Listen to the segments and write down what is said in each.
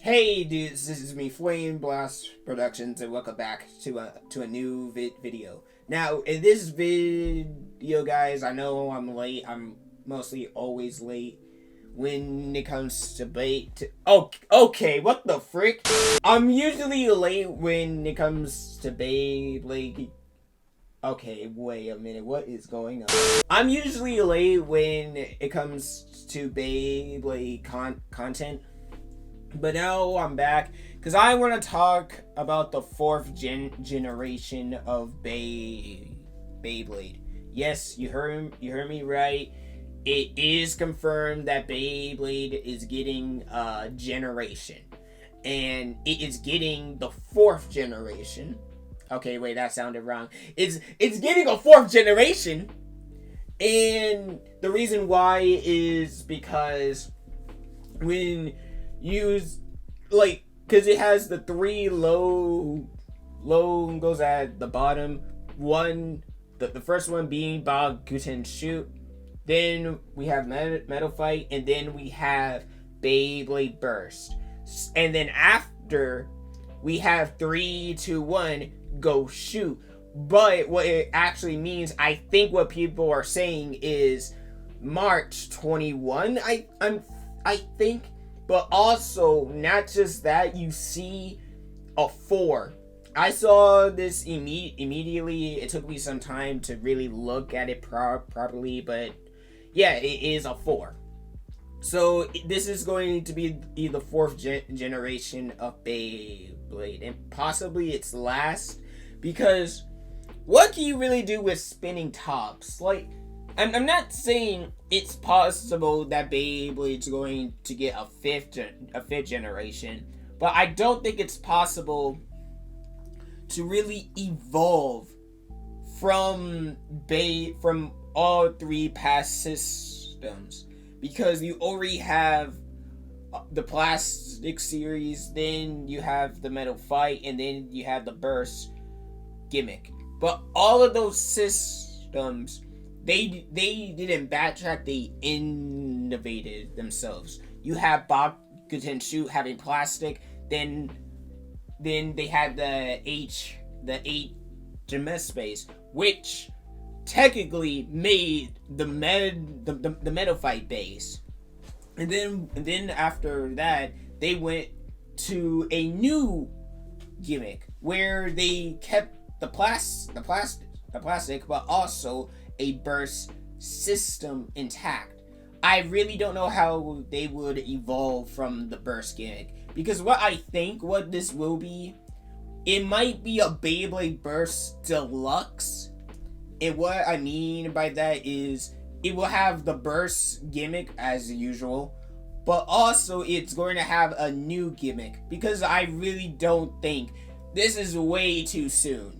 Hey dudes, this is me, Flame Blast Productions, and welcome back to a new video. Now, in this video, guys, I know I'm late. I'm mostly always late when it comes to Oh, okay, what the frick? I'm usually late when it comes to Beyblade. Okay, wait a minute, what is going on? I'm usually late when it comes to Beyblade content. But now I'm back because I want to talk about the fourth generation of Beyblade. Yes, you heard me right. It is confirmed that Beyblade is getting a generation, and it is getting the fourth generation. Okay, wait, that sounded wrong. It's getting a fourth generation, and the reason why is because when use because it has the three low goes at the bottom. The first one being Guten Shoot, then we have Metal Fight, and then we have Beyblade Burst, and then after we have 3, 2, 1 go shoot. But what it actually means, I think what people are saying is March 21. I think. But also, not just that, you see a 4. I saw this immediately. It took me some time to really look at it properly, but yeah, it is a 4. So this is going to be the fourth generation of Beyblade, and possibly its last, because what can you really do with spinning tops? Like, I'm not saying it's possible that Beyblade's going to get a fifth generation, but I don't think it's possible to really evolve from all three past systems, because you already have the plastic series, then you have the metal fight, and then you have the burst gimmick. But all of those systems, They didn't backtrack, they innovated themselves. You have Guten Shoot having plastic, then they had the 8 gem space, which technically made the metal fight base. And then after that, they went to a new gimmick where they kept the plastic, but also a burst system intact. I really don't know how they would evolve from the burst gimmick, because what this will be, it might be a Beyblade Burst Deluxe. And what I mean by that is it will have the burst gimmick as usual, but also it's going to have a new gimmick, because I really don't think this is way too soon.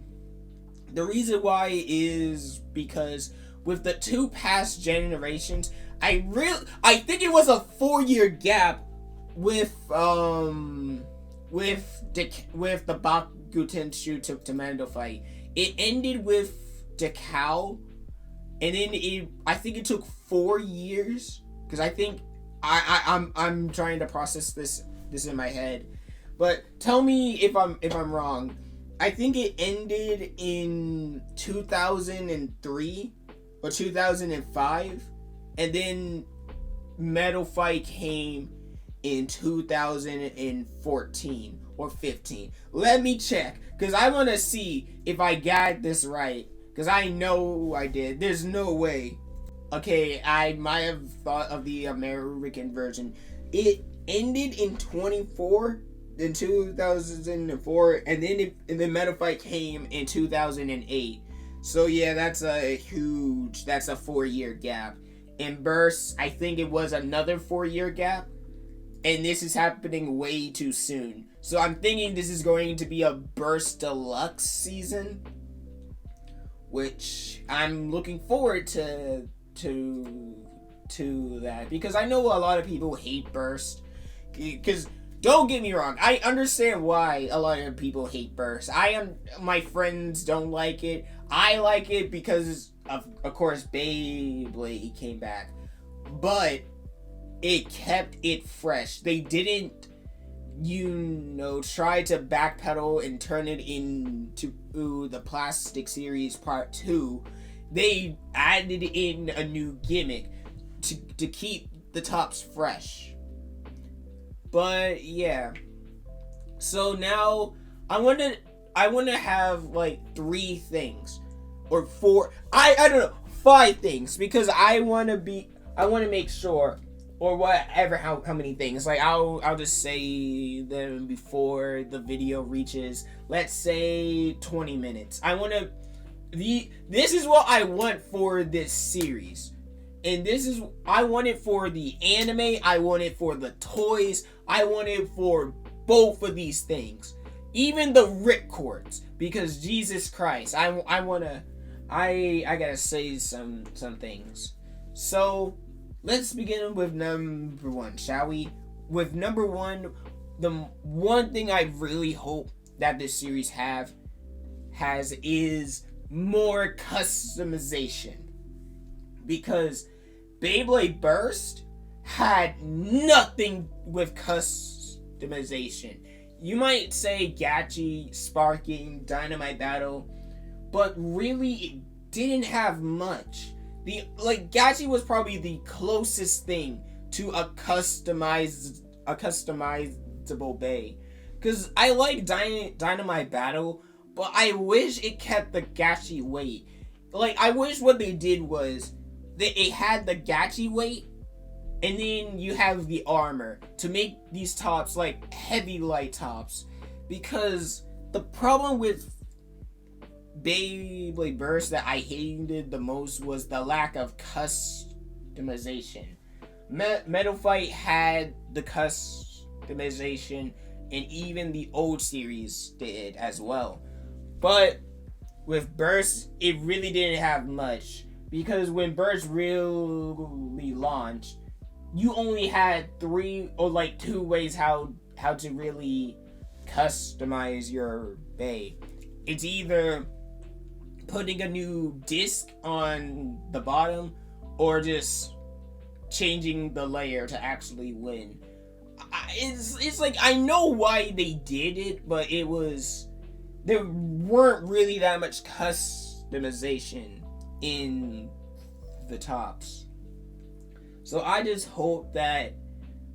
The reason why is because with the 2 past generations, I think it was a 4-year gap with the Bakuten Shoot to Mando fight. It ended with Decal, and then I think it took 4 years, because I think I'm trying to process this in my head. But tell me if I'm wrong. I think it ended in 2003 or 2005, and then Metal Fight came in 2014 or 15. Let me check, because I want to see if I got this right, because I know I did. There's no way. Okay, I might have thought of the American version. It ended in 2004, and then Metal Fight came in 2008. So yeah, that's a 4-year gap. In Burst, I think it was another 4-year gap, and this is happening way too soon. So I'm thinking this is going to be a Burst Deluxe season, which I'm looking forward to that, because I know a lot of people hate Burst. Because don't get me wrong, I understand why a lot of people hate Burst. My friends don't like it. I like it because of course Beyblade came back, but it kept it fresh. They didn't try to backpedal and turn it into the Plastic Series Part 2, they added in a new gimmick to keep the tops fresh. But yeah. So now I want to have like 3 things or 4. I don't know, 5 things, because I want to make sure, or whatever, how many things. Like I'll just say them before the video reaches, let's say 20 minutes. This is what I want for this series. And I want it for the anime, I want it for the toys, I want it for both of these things. Even the ripcords, because Jesus Christ, I gotta say some things. So let's begin with number 1, shall we? With number 1, the one thing I really hope that this series has is more customization. Because Beyblade Burst had nothing with customization. You might say Gachi, Sparking, Dynamite Battle, but really it didn't have much. Gachi was probably the closest thing to a customizable Bay. Because I like Dynamite Battle, but I wish it kept the Gachi weight. I wish what they did was it had the Gachi weight, and then you have the armor to make these tops like heavy light tops. Because the problem with Beyblade Burst that I hated the most was the lack of customization. Metal Fight had the customization, and even the old series did as well. But with Burst, it really didn't have much. Because when Burst really launched, you only had 3 or 2 ways how to really customize your Bay. It's either putting a new disc on the bottom, or just changing the layer to actually win. It's like, I know why they did it, but there weren't really that much customization in the tops. So I just hope that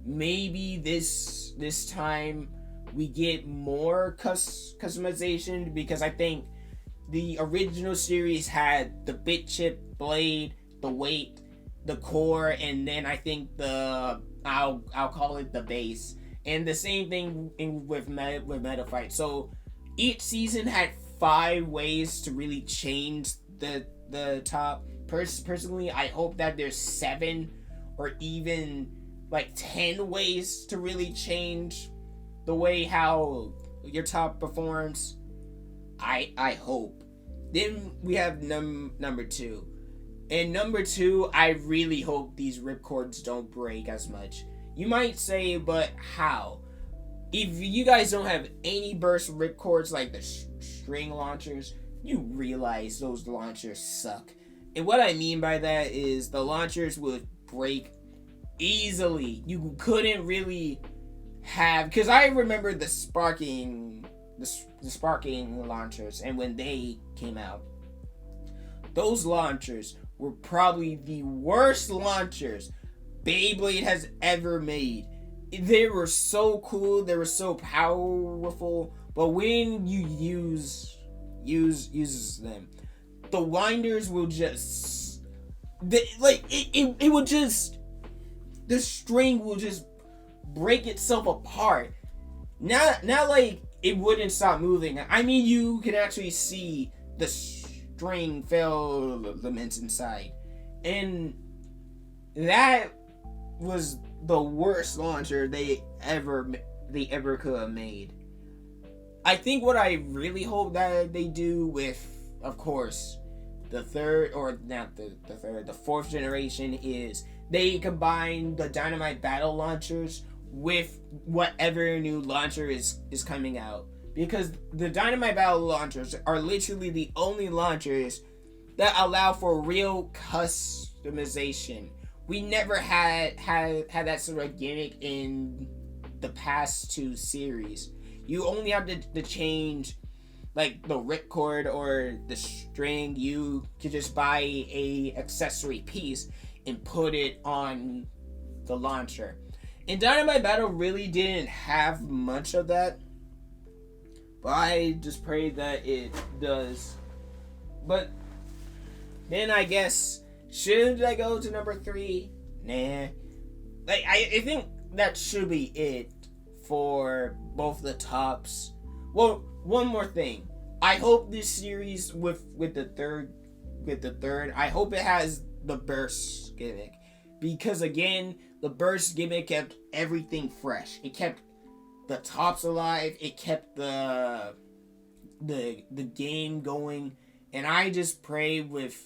maybe this time we get more customization, because I think the original series had the bit chip, blade, the weight, the core, and then I think I'll call it the base. And the same thing with Meta Fight. So each season had 5 ways to really change the top. Personally, I hope that there's 7 or even 10 ways to really change the way how your top performs. I hope. Then we have number 2. And number 2, I really hope these ripcords don't break as much. You might say, but how? If you guys don't have any burst ripcords like the string launchers, you realize those launchers suck. And what I mean by that is the launchers would break easily. You couldn't really have, because I remember the sparking launchers, and when they came out, those launchers were probably the worst launchers Beyblade has ever made. They were so cool, they were so powerful, but when you use them, the winders will just, it will just, the string will just break itself apart. Not like it wouldn't stop moving. I mean, you can actually see the string filaments inside, and that was the worst launcher they ever could have made. I think what I really hope that they do with, of course, the fourth generation is they combine the Dynamite Battle launchers with whatever new launcher is coming out. Because the Dynamite Battle launchers are literally the only launchers that allow for real customization. We never had that sort of gimmick in the past two series. You only have to change like the ripcord or the string. You could just buy a accessory piece and put it on the launcher. And Dynamite Battle really didn't have much of that, but I just pray that it does. But then I guess, should I go to number 3? Nah. Like, I think that should be it for both the tops. Well, one more thing. I hope this series with the third, I hope it has the burst gimmick. Because again, the burst gimmick kept everything fresh. It kept the tops alive. It kept the game going. And I just pray with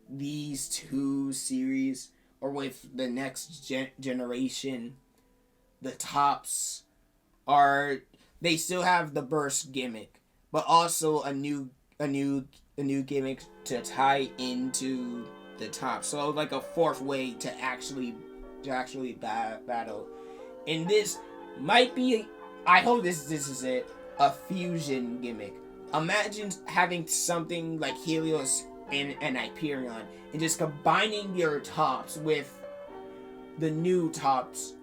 these two series, or with the next generation, the tops they still have the burst gimmick, but also a new gimmick to tie into the top. So like a fourth way to actually battle. And this might be, I hope this is it, a fusion gimmick. Imagine having something like Helios and Hyperion and just combining your tops with the new tops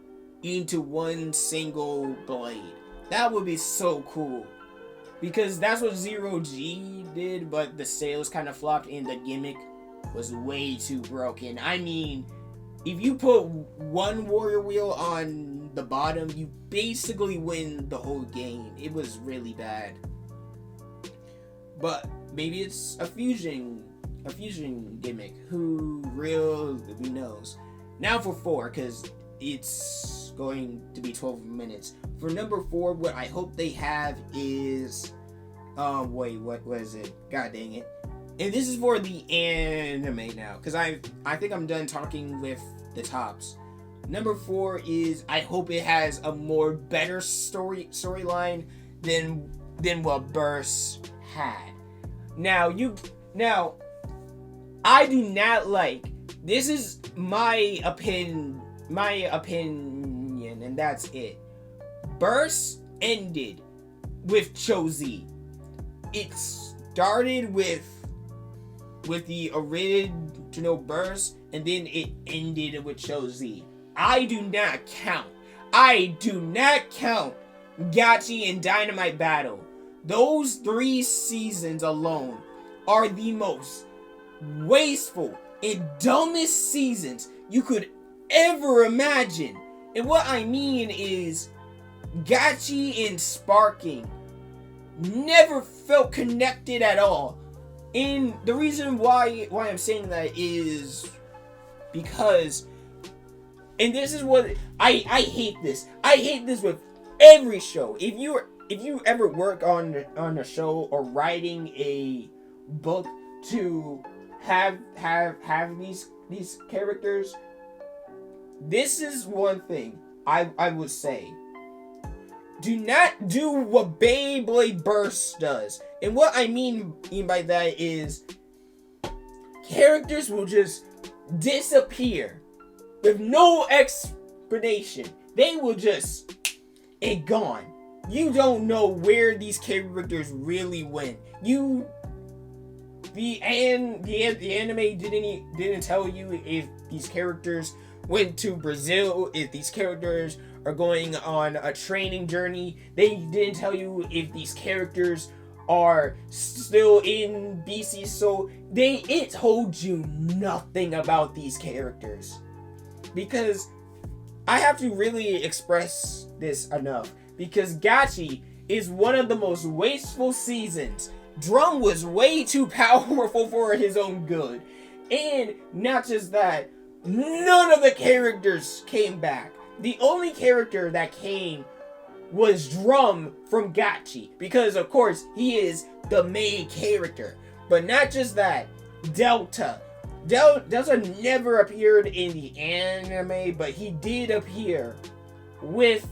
into one single blade. That would be so cool. Because that's what Zero G did, but the sales kind of flopped and the gimmick was way too broken. I mean, if you put one warrior wheel on the bottom, you basically win the whole game. It was really bad. But maybe it's a fusion gimmick. Who really knows? Now for 4, because it's going to be 12 minutes. For number 4, what I hope they have is wait, what was it? God dang it. And this is for the anime now, because I think I'm done talking with the tops. Number 4 is, I hope it has a more better storyline than what Burst had. Now I do not like, this is my opinion, and that's it. Burst ended with Cho-Z. It started with the original Burst, and then it ended with Cho-Z. I do not count Gachi and Dynamite Battle. Those 3 seasons alone are the most wasteful and dumbest seasons you could ever imagine. And what I mean is, Gachi and Sparking never felt connected at all. And the reason why I'm saying that is because, and this is what I hate this. I hate this with every show. If you ever work on a show or writing a book to have these characters, this is one thing I would say. Do not do what Beyblade Burst does. And what I mean by that is, characters will just disappear with no explanation. They will just gone. You don't know where these characters really went. The anime didn't tell you if these characters went to Brazil, if these characters are going on a training journey. They didn't tell you if these characters are still in BC. So it told you nothing about these characters. Because I have to really express this enough. Because Gachi is one of the most wasteful seasons. Drum was way too powerful for his own good. And not just that, none of the characters came back. The only character that came was Drum from Gachi. Because of course, he is the main character. But not just that, Delta. Delta never appeared in the anime, but he did appear with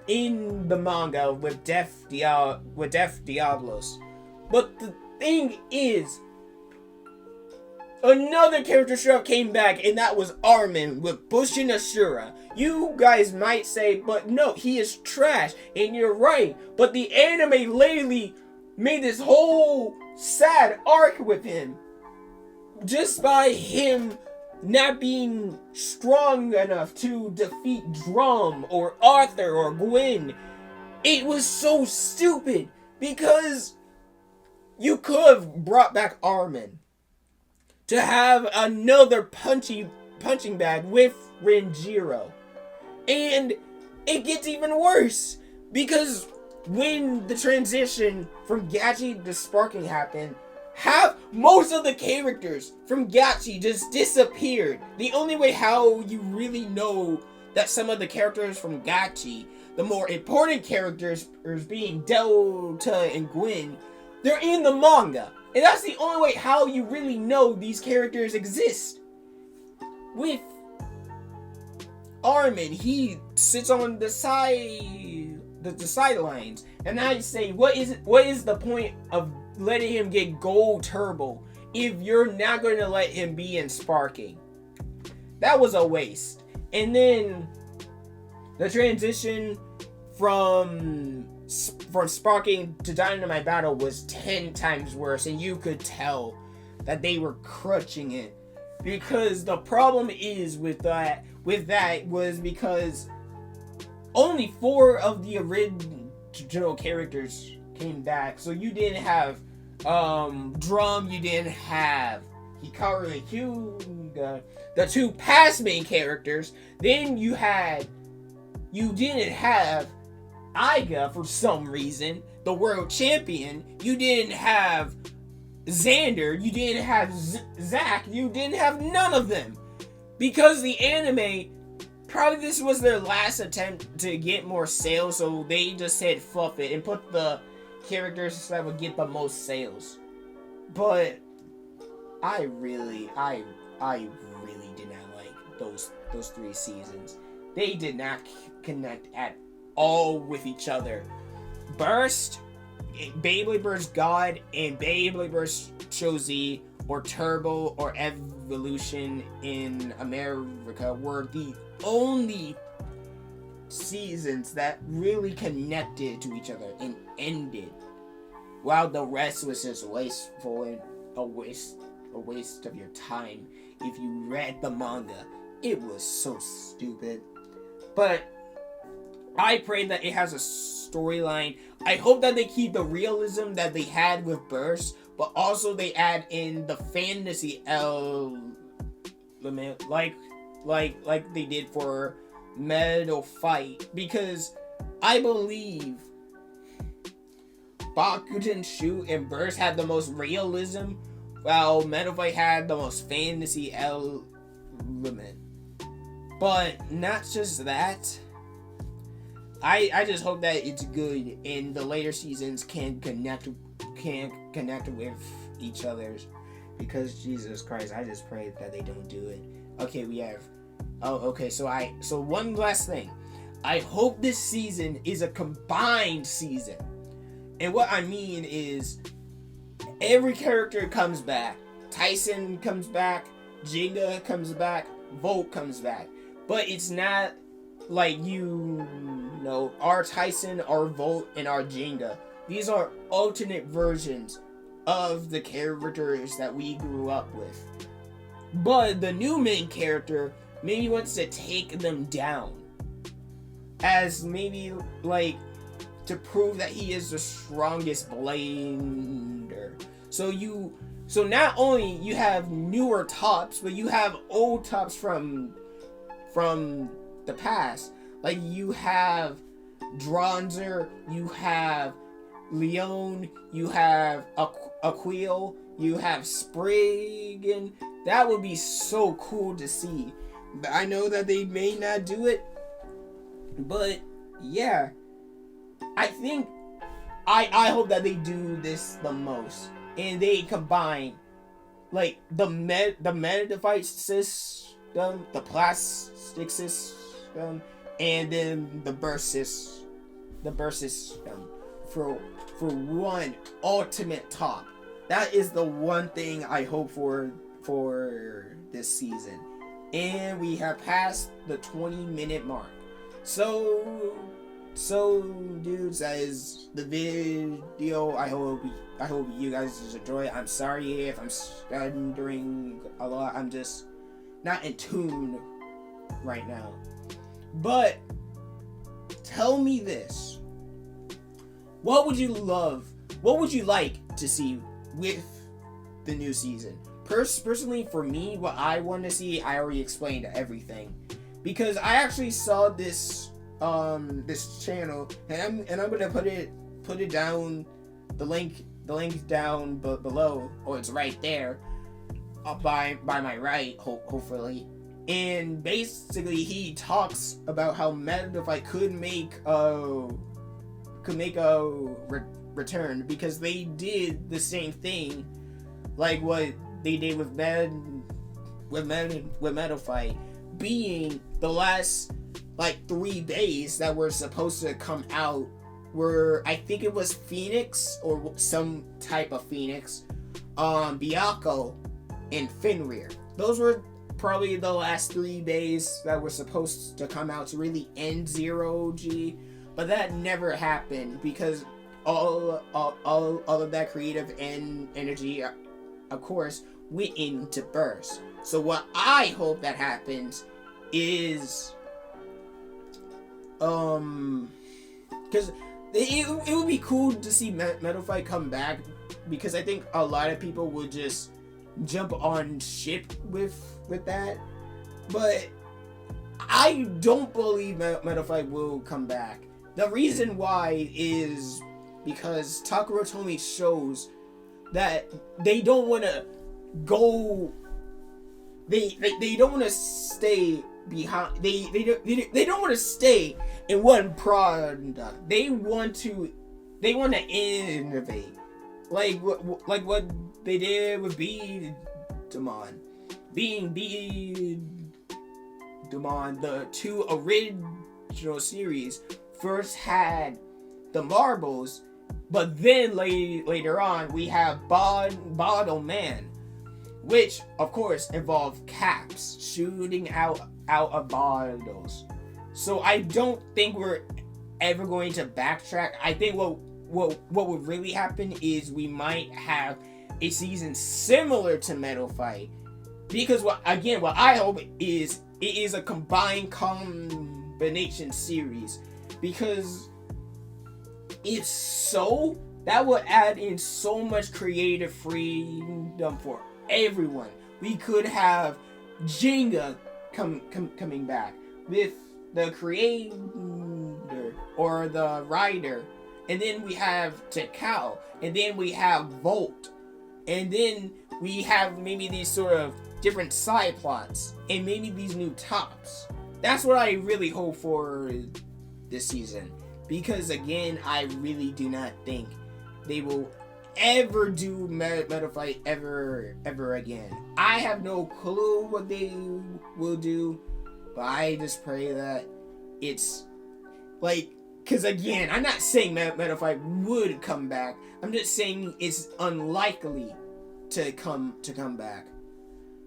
in the manga with Death Diablos. But the thing is, another character should have came back, and that was Armin with Bush and Ashura. You guys might say, but no, he is trash, and you're right. But the anime lately made this whole sad arc with him just by him not being strong enough to defeat Drum or Arthur or Gwen. It was so stupid because you could have brought back Armin to have another punching bag with Renjiro. And it gets even worse because when the transition from Gachi to Sparking happened, most of the characters from Gachi just disappeared. The only way how you really know that some of the characters from Gachi, the more important characters being Delta and Gwen, they're in the manga. And that's the only way how you really know these characters exist. With Armin, he sits on the sidelines, and I say, what is the point of letting him get Gold Turbo if you're not going to let him be in Sparking? That was a waste. And then the transition from Sparking to Dynamite Battle was 10 times worse, and you could tell that they were crutching it. Because the problem is with that was because only 4 of the original characters came back. So you didn't have Drum, you didn't have Hikaru and Hyuga, the 2 past main characters. Then you didn't have Iga for some reason, the world champion. You didn't have Xander, you didn't have Zack, you didn't have none of them. Because the anime, probably this was their last attempt to get more sales, so they just said fluff it and put the characters that would get the most sales. But I really did not like those 3 seasons. They did not connect at all with each other. Beyblade Burst God and Beyblade Burst Cho-Z or Turbo or Evolution in America were the only seasons that really connected to each other and ended, while the rest was just wasteful and a waste of your time. If you read the manga, it was so stupid. But I pray that it has a storyline. I hope that they keep the realism that they had with Burst, but also they add in the fantasy element, like they did for Metal Fight, because I believe Bakuten Shoot and Burst had the most realism, while Metal Fight had the most fantasy element. But not just that, I just hope that it's good and the later seasons can connect with each other's, because Jesus Christ, I just pray that they don't do it. Okay, so one last thing. I hope this season is a combined season. And what I mean is every character comes back. Tyson comes back, Jinga comes back, Volt comes back. But it's not like our Tyson, our Volt, and our Jenga. These are alternate versions of the characters that we grew up with. But the new main character maybe wants to take them down, as maybe to prove that he is the strongest blader. So not only you have newer tops, but you have old tops from the past. Like you have Dronzer, you have Leon, you have Aquil, you have Sprig, and that would be so cool to see. But I know that they may not do it, but yeah, I think I hope that they do this the most, and they combine like the meta fight system, the plastic system, and then the burst system for one ultimate top. That is the one thing I hope for for this season, and we have passed the 20-minute mark. So dudes, that is the video. I hope you guys enjoy. I'm sorry if I'm stuttering a lot. I'm just not in tune right now. But tell me this: what would you like to see with the new season? Personally, for me, what I want to see, I already explained everything, because I actually saw this this channel, and I'm gonna put it down, the link down below, or it's right there, by my right, hopefully. And basically, he talks about how Metafy could make a return, because they did the same thing like what they did with Metafy, being the last like 3 days that were supposed to come out were, I think it was Phoenix, or some type of Phoenix, Byakuya, and Fenrir. Those were probably the last 3 days that were supposed to come out to really end Zero G, but that never happened because all of that creative energy, of course, went into Burst. So what I hope that happens is, because it would be cool to see Metafy come back, because I think a lot of people would just jump on ship with that, but I don't believe Metafy will come back. The reason why is because Takuro Tomy shows that they don't want to go. They don't want to stay behind. They don't want to stay in one product. They want to innovate, like what they did with Demon. Demon, the 2 original series first had the marbles, but then later on we have Bottle Man, which of course involved caps shooting out of bottles. So I don't think we're ever going to backtrack. I think what would really happen is we might have a season similar to Metafy, because what I hope is it is a combination series, because if so, that would add in so much creative freedom for everyone. We could have Jenga coming back with the creator or the writer, and then we have Takao, and then we have Volt, and then we have maybe these sort of different side plots, and maybe these new tops. That's what I really hope for this season, because again, I really do not think they will ever do Metafy ever again. I have no clue what they will do, but I just pray that it's like, because again, I'm not saying Metafy would come back. I'm just saying it's unlikely to come back.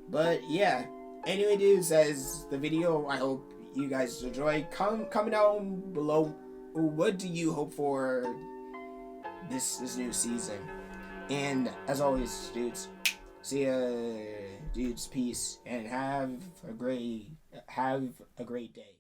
But yeah, anyway, dudes, as the video, I hope you guys enjoy. Comment down below, what do you hope for this new season? And as always, dudes, see ya, dudes, peace, and have a great day.